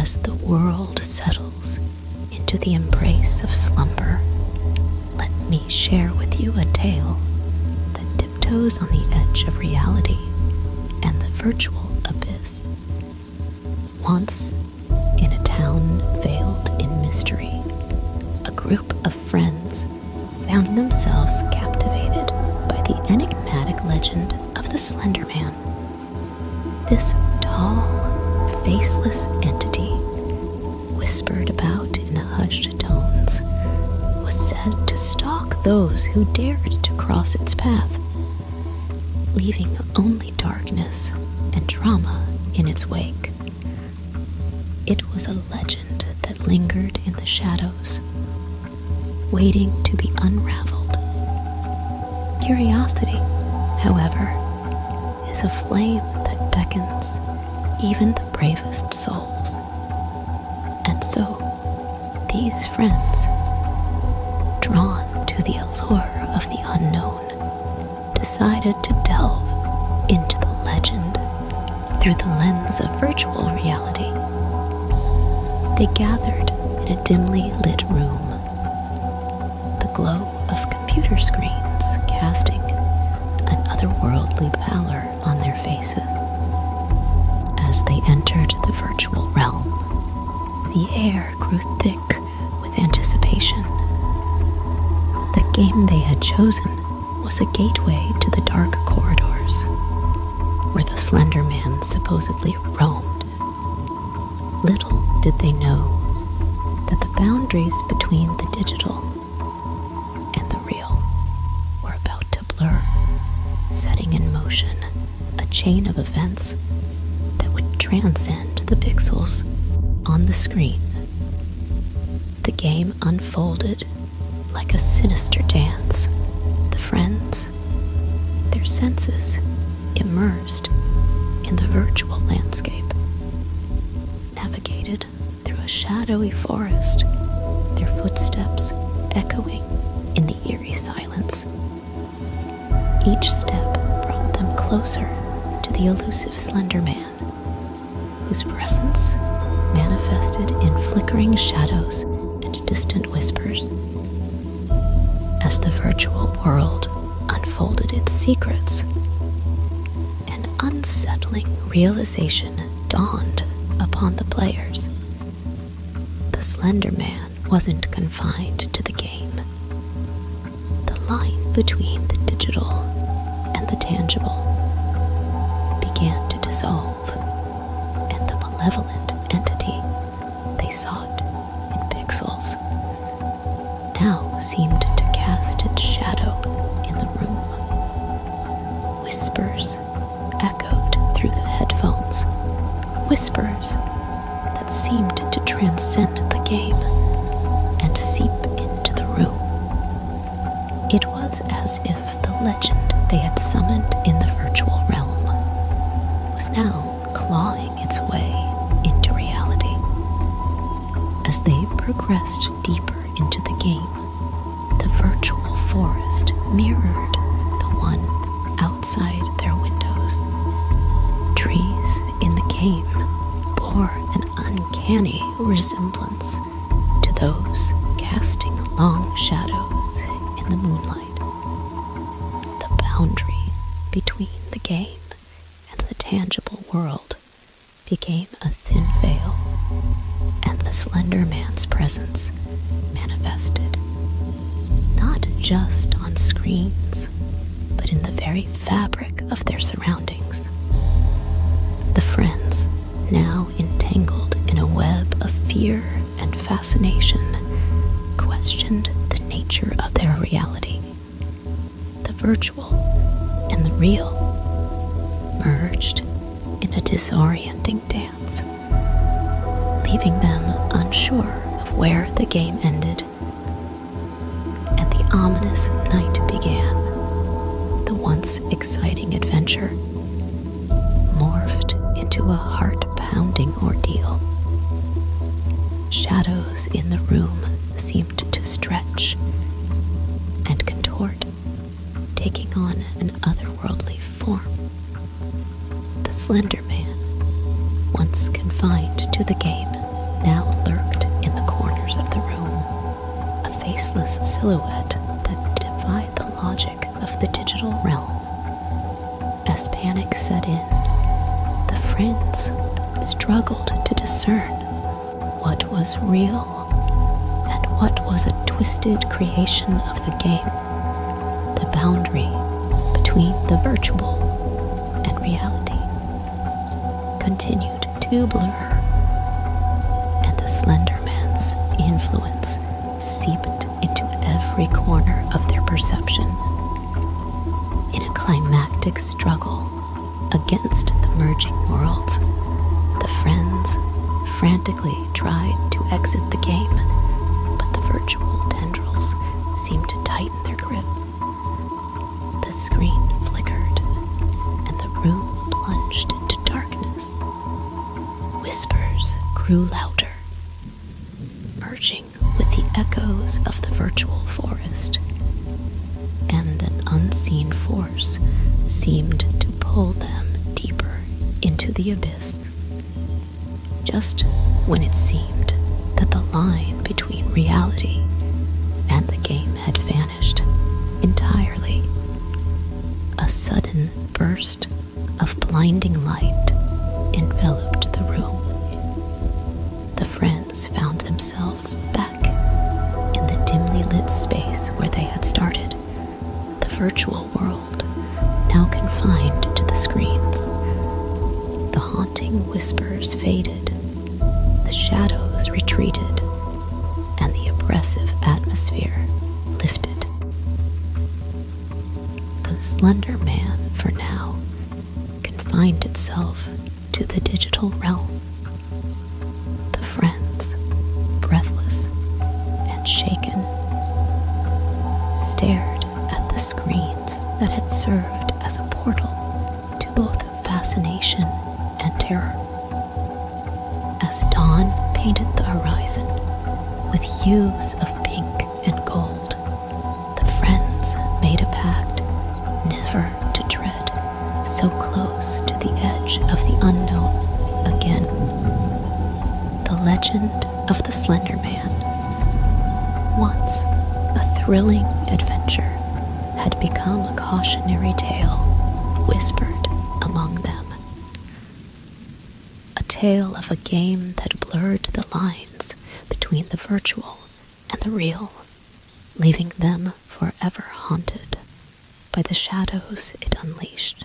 As the world settles into the embrace of slumber, let me share with you a tale that tiptoes on the edge of reality and the virtual abyss. Once, in a town veiled in mystery, a group of friends found themselves captivated by the enigmatic legend of the Slender Man. This tall, faceless entity, whispered about in hushed tones, was said to stalk those who dared to cross its path, leaving only darkness and drama in its wake. It was a legend that lingered in the shadows, waiting to be unraveled. Curiosity, however, is a flame that beckons even the bravest souls. And so, these friends, drawn to the allure of the unknown, decided to delve into the legend through the lens of virtual reality. They gathered in a dimly lit room, the glow of computer screens casting an otherworldly pallor on their faces. As they entered the virtual realm, the air grew thick with anticipation. The game they had chosen was a gateway to the dark corridors where the Slender Man supposedly roamed. Little did they know that the boundaries between the digital and the real were about to blur, setting in motion a chain of events that would transcend the pixels on the screen. The game unfolded like a sinister dance. The friends, their senses immersed in the virtual landscape, navigated through a shadowy forest, their footsteps echoing in the eerie silence. Each step brought them closer to the elusive Slender Man, whose presence manifested in flickering shadows and distant whispers. As the virtual world unfolded its secrets, an unsettling realization dawned upon the players. The Slender Man wasn't confined to the game. The line between the digital and the tangible began to dissolve, and the malevolent entity they sought in pixels now seemed to cast its shadow in the room. Whispers echoed through the headphones, whispers that seemed to transcend the game and seep into the room. It was as if the legend they had summoned in the virtual realm was now clawing its way into reality. As they progressed deeper into the game, the virtual forest mirrored the one outside their windows. Trees in the game bore an uncanny resemblance to those casting long shadows in the moonlight. The boundary between the game and the tangible world became a thin veil, and the Slender Man's presence manifested not just on screens, but in the very fabric of their surroundings. The friends, now entangled in a web of fear and fascination, questioned the nature of their reality. The virtual and the real merged in a disorienting dance, leaving them unsure of where the game ended. And the ominous night began. The once exciting adventure morphed into a heart-pounding ordeal. Shadows in the room seemed to stretch and contort, taking on an otherworldly form. The Slender Man, once confined to the game, faceless silhouette that defied the logic of the digital realm. As panic set in, the friends struggled to discern what was real and what was a twisted creation of the game. The boundary between the virtual and reality continued to blur, and the Slender Man's influence seeped into every corner of their perception. In a climactic struggle against the merging worlds, the friends frantically tried to exit the game, but the virtual tendrils seemed to tighten their grip. The screen flickered, and the room plunged into darkness. Whispers grew louder, merging with the echoes of the virtual forest, and an unseen force seemed to pull them deeper into the abyss. Just when it seemed that the line between reality and the game had vanished entirely, a sudden burst of blinding light enveloped the room. The friends found themselves back in the dimly lit space where they had started, the virtual world now confined to the screens. The haunting whispers faded, the shadows retreated, and the oppressive atmosphere lifted. The Slender Man, for now, confined itself to the digital realm. The friends, breathless and shaken, stared at the screens that had served as a portal to both fascination and terror. As dawn painted the horizon with hues of pink and gold, the friends made a pact never to tread so close to the edge of the unknown again. The legend of the Slender Man, once a thrilling adventure, had become a cautionary tale whispered among them. A tale of a game that blurred the lines between the virtual and the real, leaving them forever haunted by the shadows it unleashed.